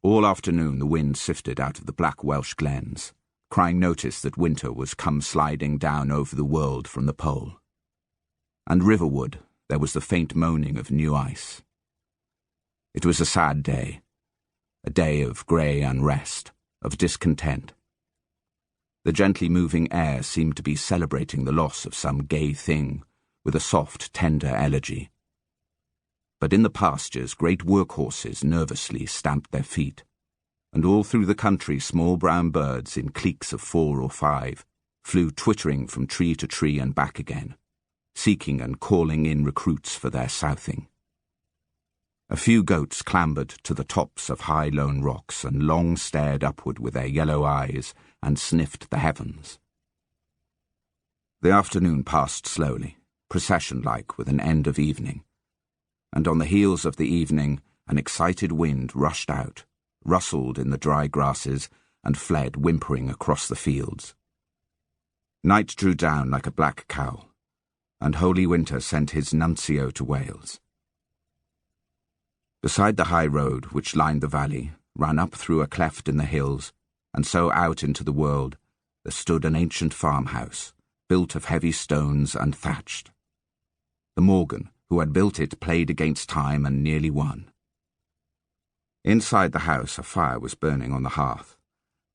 All afternoon the wind sifted out of the black Welsh glens, crying notice that winter was come sliding down over the world from the pole. And riverward there was the faint moaning of new ice. It was a sad day, a day of grey unrest, of discontent. The gently moving air seemed to be celebrating the loss of some gay thing with a soft, tender elegy. But in the pastures great workhorses nervously stamped their feet, and all through the country small brown birds in cliques of 4 or 5 flew twittering from tree to tree and back again, seeking and calling in recruits for their southing. A few goats clambered to the tops of high lone rocks and long stared upward with their yellow eyes and sniffed the heavens. The afternoon passed slowly, procession-like with an end of evening, and on the heels of the evening an excited wind rushed out, rustled in the dry grasses, and fled whimpering across the fields. Night drew down like a black cowl, and holy winter sent his nuncio to Wales. Beside the high road which lined the valley, ran up through a cleft in the hills, and so out into the world, there stood an ancient farmhouse, built of heavy stones and thatched. The Morgan, who had built it, played against time and nearly won. Inside the house a fire was burning on the hearth,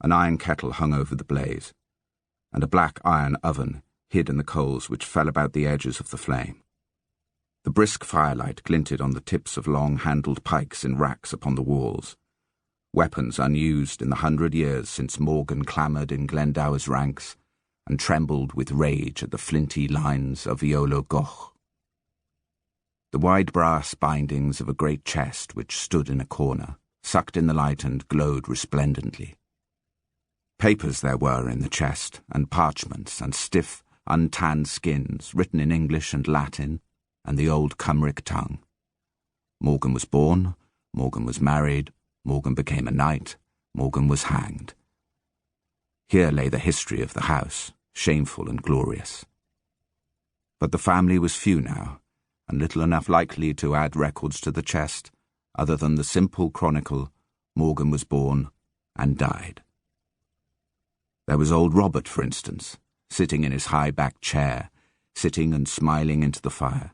an iron kettle hung over the blaze, and a black iron oven hid in the coals which fell about the edges of the flame. The brisk firelight glinted on the tips of long-handled pikes in racks upon the walls, weapons unused in the 100 years since Morgan clamoured in Glendower's ranks and trembled with rage at the flinty lines of Iolo Goch. The wide brass bindings of a great chest which stood in a corner sucked in the light and glowed resplendently. Papers there were in the chest, and parchments, and stiff, untanned skins written in English and Latin and the old Cymric tongue. Morgan was born, Morgan was married, Morgan became a knight, Morgan was hanged. Here lay the history of the house, shameful and glorious. But the family was few now, and little enough likely to add records to the chest, other than the simple chronicle, Morgan was born and died. There was old Robert, for instance, sitting in his high-backed chair, sitting and smiling into the fire.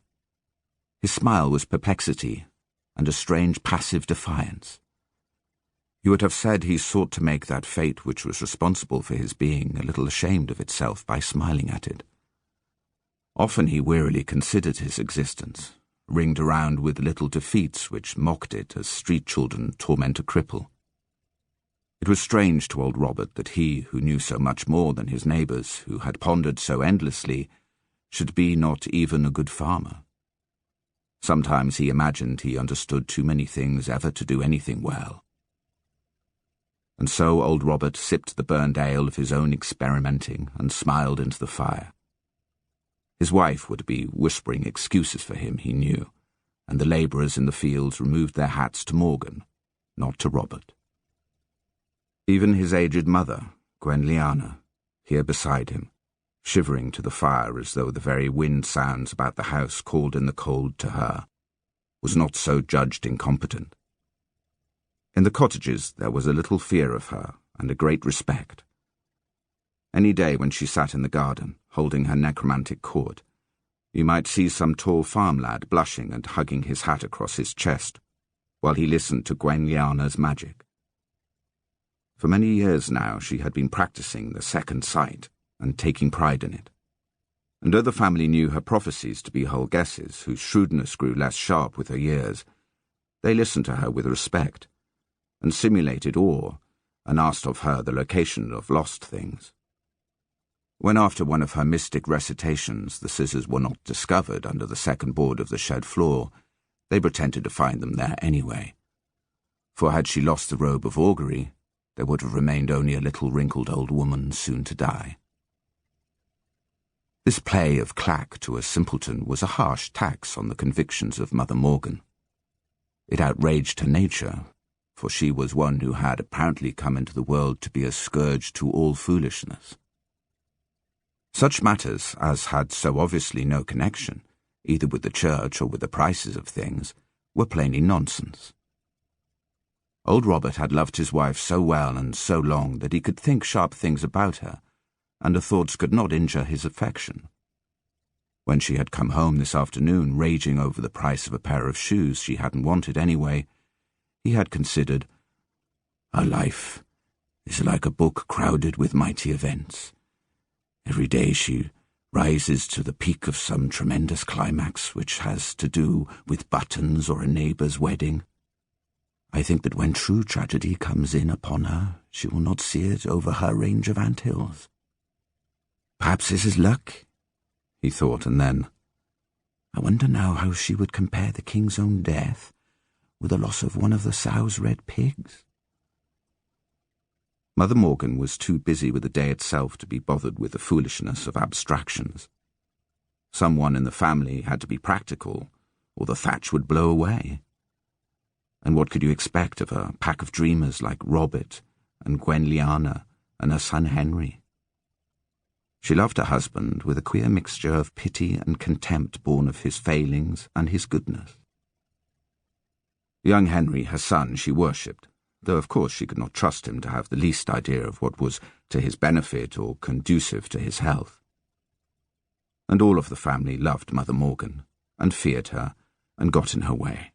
His smile was perplexity and a strange passive defiance. You would have said he sought to make that fate which was responsible for his being a little ashamed of itself by smiling at it. Often he wearily considered his existence, ringed around with little defeats which mocked it as street children torment a cripple. It was strange to old Robert that he, who knew so much more than his neighbours, who had pondered so endlessly, should be not even a good farmer. Sometimes he imagined he understood too many things ever to do anything well. And so old Robert sipped the burned ale of his own experimenting and smiled into the fire. His wife would be whispering excuses for him, he knew, and the labourers in the fields removed their hats to Morgan, not to Robert. Even his aged mother, Gwenlliana, here beside him, shivering to the fire as though the very wind sounds about the house called in the cold to her, was not so judged incompetent. In the cottages there was a little fear of her and a great respect. Any day when she sat in the garden, holding her necromantic cord, you might see some tall farm lad blushing and hugging his hat across his chest, while he listened to Gwenlliana's magic. For many years now she had been practising the second sight and taking pride in it. And though the family knew her prophecies to be whole guesses, whose shrewdness grew less sharp with her years, they listened to her with respect, and simulated awe, and asked of her the location of lost things. When after one of her mystic recitations the scissors were not discovered under the second board of the shed floor, they pretended to find them there anyway. For had she lost the robe of augury, there would have remained only a little wrinkled old woman soon to die. This play of clack to a simpleton was a harsh tax on the convictions of Mother Morgan. It outraged her nature, for she was one who had apparently come into the world to be a scourge to all foolishness. Such matters as had so obviously no connection, either with the church or with the prices of things, were plainly nonsense. Old Robert had loved his wife so well and so long that he could think sharp things about her, and her thoughts could not injure his affection. When she had come home this afternoon, raging over the price of a pair of shoes she hadn't wanted anyway, he had considered, "Her life is like a book crowded with mighty events. Every day she rises to the peak of some tremendous climax which has to do with buttons or a neighbour's wedding. I think that when true tragedy comes in upon her, she will not see it over her range of anthills. Perhaps this is luck," he thought, and then, "I wonder now how she would compare the king's own death with the loss of one of the sow's red pigs." Mother Morgan was too busy with the day itself to be bothered with the foolishness of abstractions. Someone in the family had to be practical, or the thatch would blow away. And what could you expect of a pack of dreamers like Robert and Gwen Liana and her son Henry? She loved her husband with a queer mixture of pity and contempt born of his failings and his goodness. Young Henry, her son, she worshipped, though of course she could not trust him to have the least idea of what was to his benefit or conducive to his health. And all of the family loved Mother Morgan, and feared her, and got in her way.